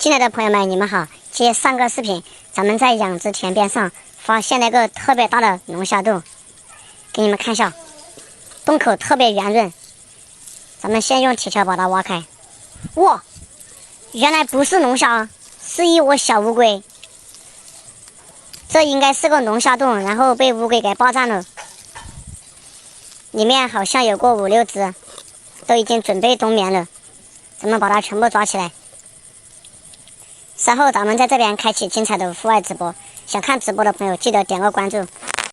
进来的朋友们，你们好。接上个视频，咱们在养殖田边上发现了一个特别大的龙虾洞，给你们看一下，洞口特别圆润。咱们先用铁锹把它挖开。哇，原来不是龙虾，是一窝小乌龟。这应该是个龙虾洞，然后被乌龟给霸占了。里面好像有个5、6只，都已经准备冬眠了。咱们把它全部抓起来。稍后咱们在这边开启精彩的户外直播，想看直播的朋友记得点个关注。